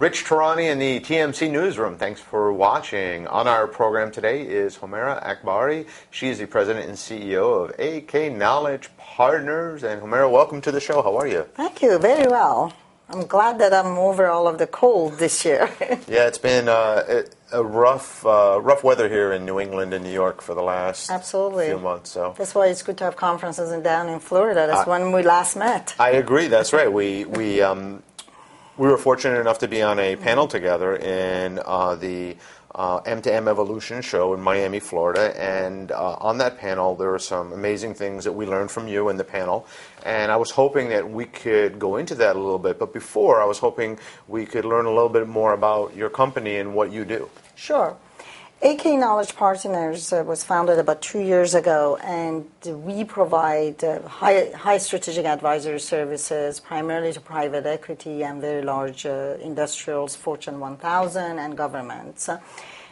Rich Tarani in the TMC Newsroom. Thanks for watching. On our program today is Humaira Akbari. She is the president and CEO of AKnowledge Partners. And Humaira, welcome to the show. How are you? Thank you. Very well. I'm glad that I'm over all of the cold this year. Yeah, it's been a rough weather here in New England and New York for the last few months. So that's why it's good to have conferences down in Florida. That's when we last met. I agree. That's right. We were fortunate enough to be on a panel together in the M2M Evolution show in Miami, Florida, and on that panel there were some amazing things that we learned from you in the panel, and I was hoping that we could go into that a little bit, but before I was hoping we could learn a little bit more about your company and what you do. Sure. AKnowledge Partners was founded about 2 years ago, and we provide high strategic advisory services primarily to private equity and very large industrials, Fortune 1000, and governments.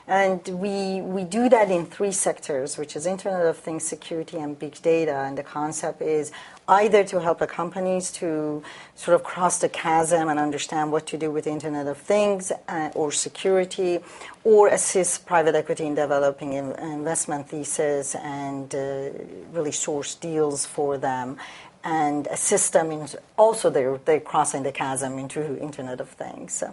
And we do that in 3 sectors, which is Internet of Things, security, and big data. And the concept is either to help the companies to sort of cross the chasm and understand what to do with Internet of Things or security, or assist private equity in developing investment thesis and really source deals for them, and assist them in also they're crossing the chasm into Internet of Things.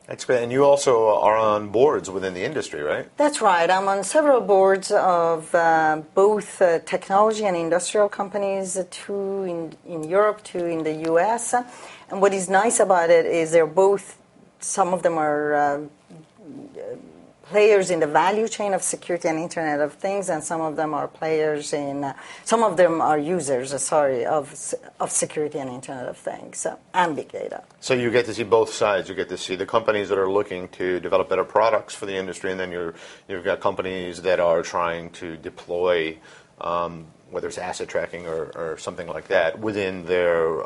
That's great. And you also are on boards within the industry, right? That's right. I'm on several boards of both technology and industrial companies, 2 in Europe, 2 in the U.S. And what is nice about it is they're both, some of them are players in the value chain of security and Internet of Things, and some of them are players in, some of them are users, of security and Internet of Things and big data. So you get to see both sides. You get to see the companies that are looking to develop better products for the industry, and then you've got companies that are trying to deploy, whether it's asset tracking or something like that, within their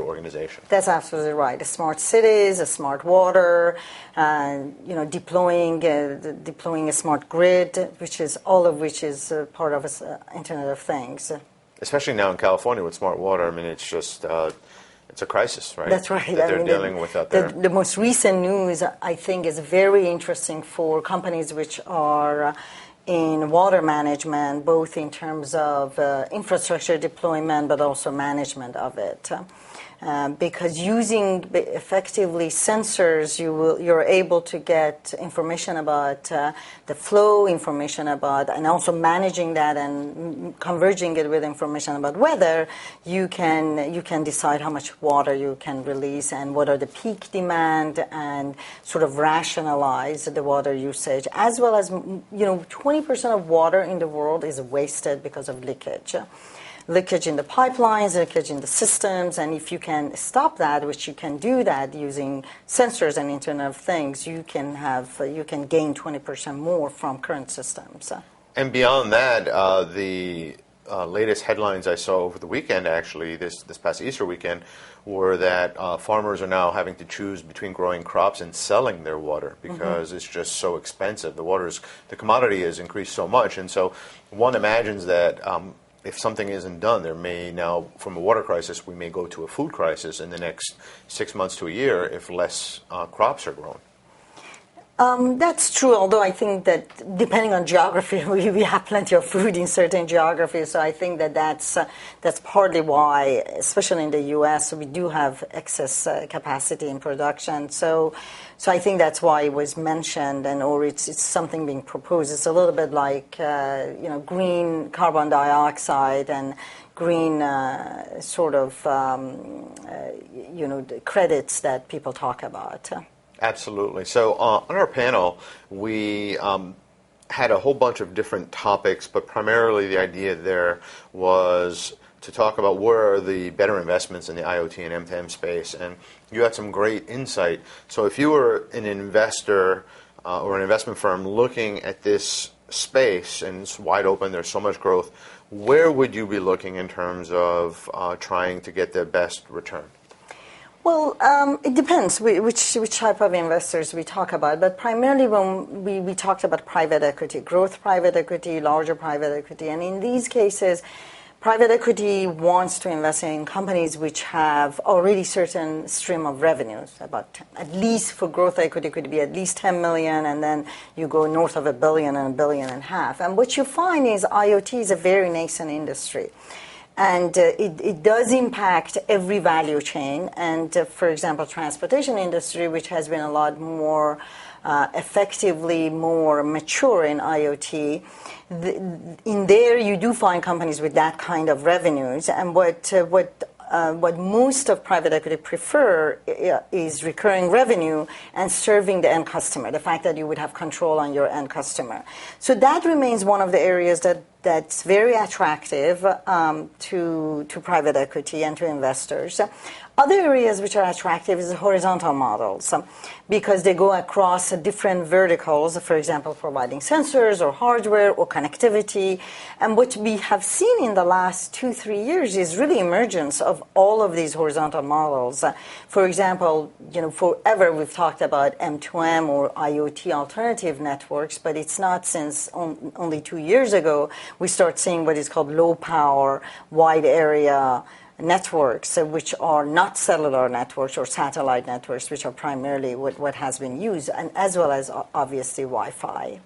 organization. That's absolutely right. A smart cities, a smart water, deploying a smart grid, which is part of Internet of Things. Especially now in California with smart water, I mean, it's just it's a crisis, right? That's right. That they're dealing with out there. The most recent news, I think, is very interesting for companies which are in water management, both in terms of infrastructure deployment, but also management of it. Because using effectively sensors, you're able to get information about the flow, information about, and also managing that and converging it with information about weather. You can decide how much water you can release and what are the peak demand, and sort of rationalize the water usage, as well as 20% of water in the world is wasted because of leakage. Leakage in the pipelines, leakage in the systems, and if you can stop that, which you can do that using sensors and Internet of Things, you can gain 20% more from current systems. And beyond that, the latest headlines I saw over the weekend, actually, this past Easter weekend, were that farmers are now having to choose between growing crops and selling their water because it's just so expensive. The commodity has increased so much, and so one imagines that if something isn't done, there may now, from a water crisis, we may go to a food crisis in the next 6 months to a year if less crops are grown. That's true, although I think that depending on geography, we have plenty of food in certain geographies, so I think that's partly why, especially in the U.S., we do have excess capacity in production. So I think that's why it was mentioned, or it's something being proposed. It's a little bit like green carbon dioxide and green the credits that people talk about. Absolutely. So on our panel, we had a whole bunch of different topics, but primarily the idea there was to talk about where are the better investments in the IoT and M2M space, and you had some great insight. So if you were an investor or an investment firm looking at this space, and it's wide open, there's so much growth, where would you be looking in terms of trying to get the best return? Well, it depends which type of investors we talk about, but primarily when we talked about private equity, growth private equity, larger private equity, and in these cases, private equity wants to invest in companies which have already certain stream of revenues, at least for growth equity could be at least 10 million, and then you go north of $1 billion and $1.5 billion. And what you find is IoT is a very nascent industry. And it does impact every value chain. And for example, transportation industry, which has been a lot more effectively more mature in IoT, in there you do find companies with that kind of revenues. And what most of private equity prefer is recurring revenue and serving the end customer, the fact that you would have control on your end customer. So that remains one of the areas that's very attractive to private equity and to investors. Other areas which are attractive is horizontal models because they go across different verticals, for example, providing sensors or hardware or connectivity. And what we have seen in the last 2-3 years is really emergence of all of these horizontal models. For example, forever we've talked about M2M or IoT alternative networks, but it's not since only 2 years ago we start seeing what is called low power, wide area networks, which are not cellular networks or satellite networks, which are primarily what has been used, and as well as obviously Wi-Fi.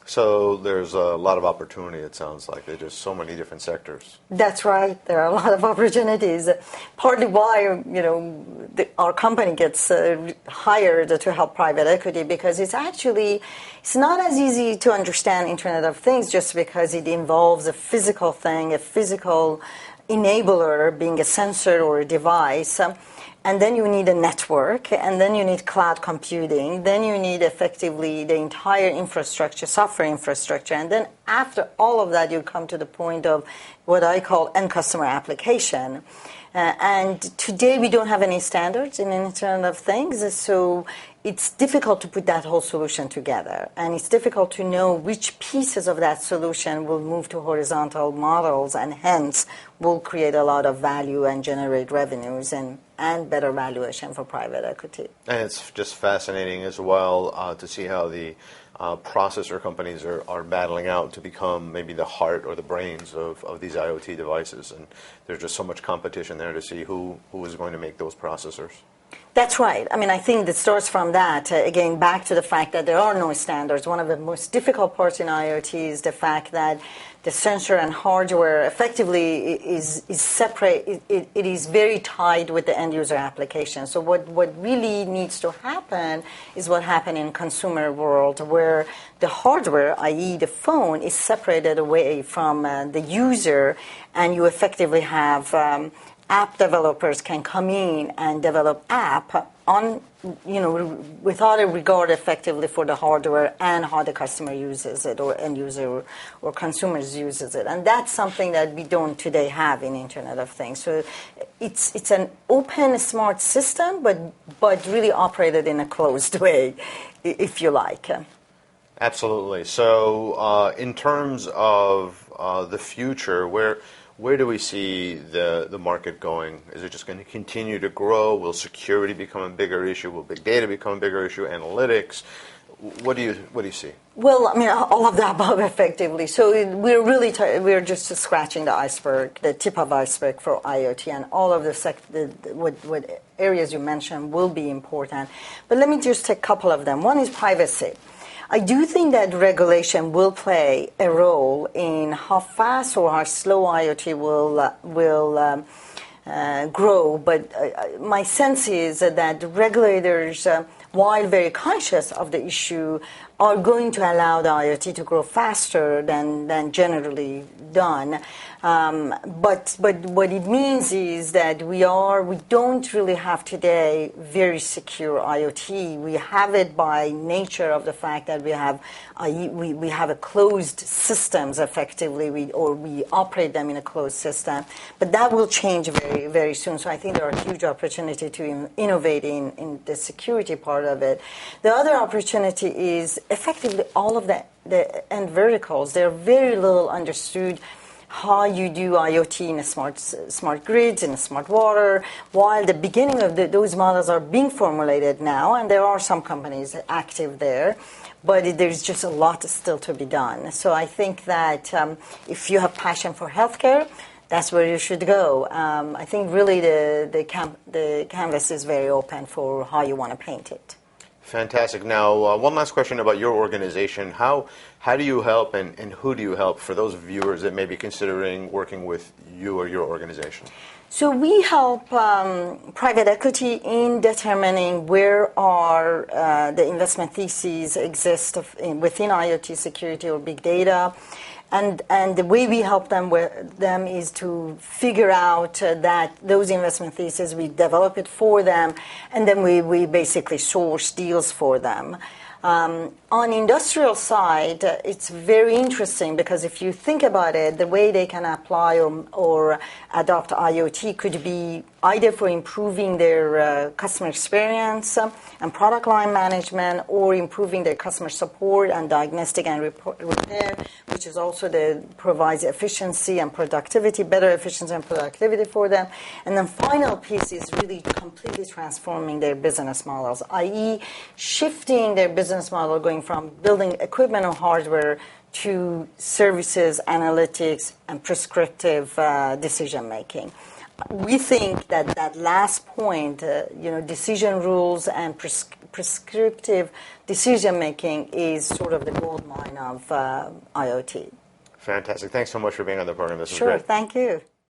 So there's a lot of opportunity, it sounds like. There's just so many different sectors. That's right. There are a lot of opportunities. Partly why, our company gets hired to help private equity, because it's not as easy to understand Internet of Things just because it involves a physical thing, a physical enabler being a sensor or a device, and then you need a network, and then you need cloud computing, then you need effectively the entire infrastructure, software infrastructure, and then after all of that you come to the point of what I call end customer application. And today we don't have any standards in Internet of Things, so it's difficult to put that whole solution together. And it's difficult to know which pieces of that solution will move to horizontal models and hence will create a lot of value and generate revenues and better valuation for private equity. And it's just fascinating as well to see how the processor companies are battling out to become maybe the heart or the brains of these IoT devices. And there's just so much competition there to see who is going to make those processors. That's right. I mean, I think it starts from that. Again, back to the fact that there are no standards. One of the most difficult parts in IoT is the fact that the sensor and hardware effectively is separate. It is very tied with the end user application. So what really needs to happen is what happened in consumer world, where the hardware, i.e. the phone, is separated away from the user, and you effectively have app developers can come in and develop app on, without a regard effectively for the hardware and how the customer uses it or end user or consumers uses it. And that's something that we don't today have in Internet of Things. So it's an open, smart system, but really operated in a closed way, if you like. Absolutely. So in terms of the future, where do we see the market going? Is it just going to continue to grow? Will security become a bigger issue? Will big data become a bigger issue? Analytics? What do you see? Well, I mean, all of the above, effectively. So we're just scratching the iceberg, the tip of the iceberg for IoT, and all of what areas you mentioned will be important. But let me just take a couple of them. One is privacy. I do think that regulation will play a role in how fast or how slow IoT will grow, but my sense is that regulators, while very conscious of the issue, are going to allow the IoT to grow faster than generally done. But what it means is that we don't really have today very secure IoT. We have it by nature of the fact that we have a closed systems effectively, we operate them in a closed system. But that will change very, very soon. So I think there are huge opportunity to innovate in the security part of it. The other opportunity is effectively all of the end verticals. They're very little understood how you do IoT in a smart grids, in a smart water, while the beginning of those models are being formulated now, and there are some companies active there, but there's just a lot still to be done. So I think that if you have passion for healthcare, that's where you should go. I think really the canvas is very open for how you want to paint it. Fantastic. Now, one last question about your organization. How do you help and who do you help for those viewers that may be considering working with you or your organization? So we help private equity in determining where are the investment theses exist within IoT security or big data. And the way we help them is to figure out that those investment theses, we develop it for them, and then we basically source deals for them. On industrial side, it's very interesting because if you think about it, the way they can apply or adopt IoT could be either for improving their customer experience and product line management, or improving their customer support and diagnostic and repair, which is also provides efficiency and productivity, better efficiency and productivity for them. And then final piece is really completely transforming their business models, i.e. shifting their business model, going from building equipment or hardware to services, analytics, and prescriptive decision making. We think that last point, decision rules and prescriptive decision making is sort of the gold mine of IoT. Fantastic. Thanks so much for being on the program. This was great. Sure, thank you.